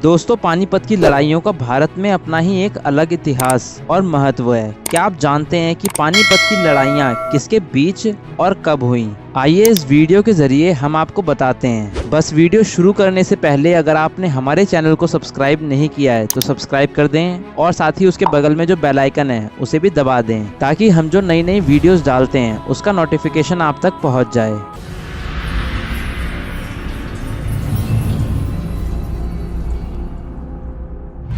दोस्तों, पानीपत की लड़ाइयों का भारत में अपना ही एक अलग इतिहास और महत्व है। क्या आप जानते हैं कि पानीपत की लड़ाइयाँ किसके बीच और कब हुई? आइए इस वीडियो के जरिए हम आपको बताते हैं। बस वीडियो शुरू करने से पहले अगर आपने हमारे चैनल को सब्सक्राइब नहीं किया है तो सब्सक्राइब कर दें और साथ ही उसके बगल में जो बेल आइकन है उसे भी दबा दें ताकि हम जो नई नई वीडियोस डालते हैं उसका नोटिफिकेशन आप तक पहुंच जाए।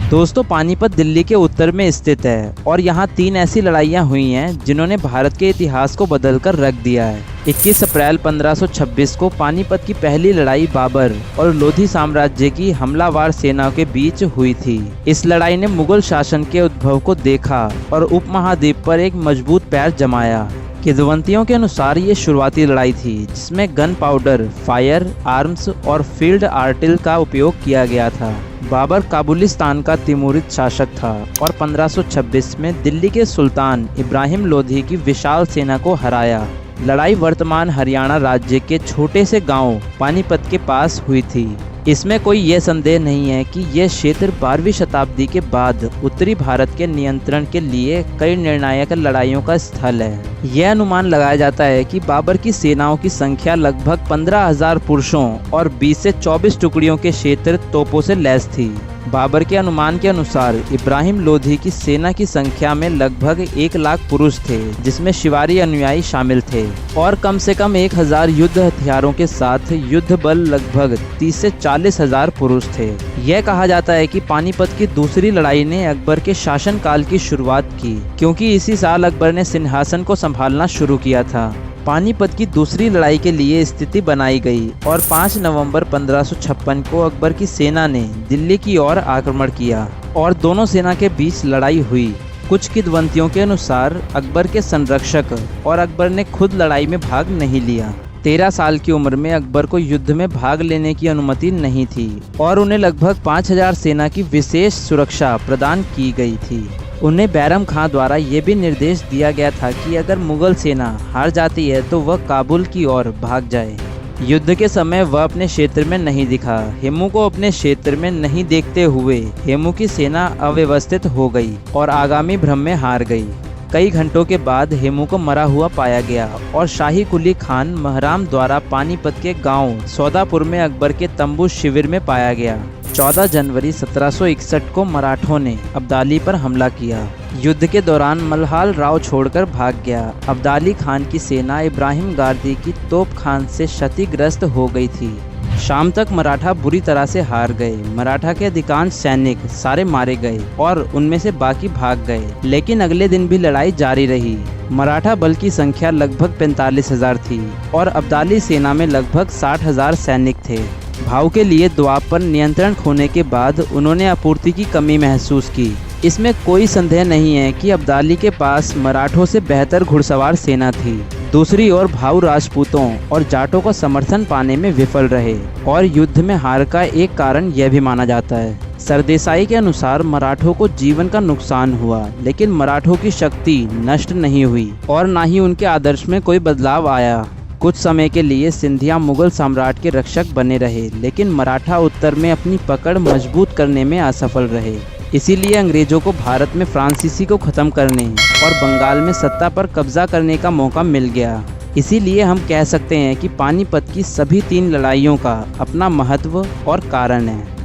दोस्तों, पानीपत दिल्ली के उत्तर में स्थित है और यहाँ 3 ऐसी लड़ाइयाँ हुई हैं जिन्होंने भारत के इतिहास को बदलकर रख दिया है। 21 अप्रैल 1526 को पानीपत की पहली लड़ाई बाबर और लोधी साम्राज्य की हमलावर सेनाओं के बीच हुई थी। इस लड़ाई ने मुगल शासन के उद्भव को देखा और उपमहाद्वीप पर एक मजबूत पैर जमाया। किंवदंतियों के अनुसार ये शुरुआती लड़ाई थी जिसमें गन पाउडर, फायर आर्म्स और फील्ड आर्टिल का उपयोग किया गया था। बाबर काबुलिस्तान का तिमुरिद शासक था और 1526 में दिल्ली के सुल्तान इब्राहिम लोधी की विशाल सेना को हराया। लड़ाई वर्तमान हरियाणा राज्य के छोटे से गांव पानीपत के पास हुई थी। इसमें कोई ये संदेह नहीं है कि यह क्षेत्र 12वीं शताब्दी के बाद उत्तरी भारत के नियंत्रण के लिए कई निर्णायक लड़ाइयों का स्थल है। यह अनुमान लगाया जाता है कि बाबर की सेनाओं की संख्या लगभग 15,000 पुरुषों और 20 से 24 टुकड़ियों के क्षेत्र तोपों से लैस थी। बाबर के अनुमान के अनुसार इब्राहिम लोधी की सेना की संख्या में लगभग 1 लाख पुरुष थे जिसमें शिवारी अनुयायी शामिल थे और कम से कम 1000 युद्ध हथियारों के साथ युद्ध बल लगभग 30 से 40,000 पुरुष थे। यह कहा जाता है कि पानीपत की दूसरी लड़ाई ने अकबर के शासनकाल की शुरुआत की क्योंकि इसी साल अकबर ने सिंहासन को संभालना शुरू किया था। पानीपत की दूसरी लड़ाई के लिए स्थिति बनाई गई और 5 नवंबर 1556 को अकबर की सेना ने दिल्ली की ओर आक्रमण किया और दोनों सेना के बीच लड़ाई हुई। कुछ किंवदंतियों के अनुसार अकबर के संरक्षक और अकबर ने खुद लड़ाई में भाग नहीं लिया। 13 साल की उम्र में अकबर को युद्ध में भाग लेने की अनुमति नहीं थी और उन्हें लगभग 5000 सेना की विशेष सुरक्षा प्रदान की गई थी। उन्हें बैरम खां द्वारा ये भी निर्देश दिया गया था कि अगर मुगल सेना हार जाती है तो वह काबुल की ओर भाग जाए। युद्ध के समय वह अपने क्षेत्र में नहीं दिखा। हेमू को अपने क्षेत्र में नहीं देखते हुए हेमू की सेना अव्यवस्थित हो गई और आगामी भ्रम में हार गई। कई घंटों के बाद हेमू को मरा हुआ पाया गया और शाही कुली खान महराम द्वारा पानीपत के गांव सौदापुर में अकबर के तंबू शिविर में पाया गया। 14 जनवरी 1761 को मराठों ने अब्दाली पर हमला किया। युद्ध के दौरान मल्हार राव छोड़कर भाग गया। अब्दाली खान की सेना इब्राहिम गारदी की तोप खान से क्षतिग्रस्त हो गई थी। शाम तक मराठा बुरी तरह से हार गए। मराठा के अधिकांश सैनिक सारे मारे गए और उनमें से बाकी भाग गए, लेकिन अगले दिन भी लड़ाई जारी रही। मराठा बल की संख्या लगभग 45,000 थी और अब्दाली सेना में लगभग 60,000 सैनिक थे। भाव के लिए द्वाब पर नियंत्रण खोने के बाद उन्होंने आपूर्ति की कमी महसूस की। इसमें कोई संदेह नहीं है कि अब्दाली के पास मराठों से बेहतर घुड़सवार सेना थी। दूसरी ओर भाव राजपूतों और जाटों का समर्थन पाने में विफल रहे और युद्ध में हार का एक कारण यह भी माना जाता है। सरदेसाई के अनुसार मराठों को जीवन का नुकसान हुआ, लेकिन मराठों की शक्ति नष्ट नहीं हुई और न ही उनके आदर्श में कोई बदलाव आया। कुछ समय के लिए सिंधिया मुगल सम्राट के रक्षक बने रहे, लेकिन मराठा उत्तर में अपनी पकड़ मजबूत करने में असफल रहे। इसीलिए अंग्रेजों को भारत में फ्रांसीसी को खत्म करने और बंगाल में सत्ता पर कब्जा करने का मौका मिल गया। इसीलिए हम कह सकते हैं कि पानीपत की सभी 3 लड़ाइयों का अपना महत्व और कारण है।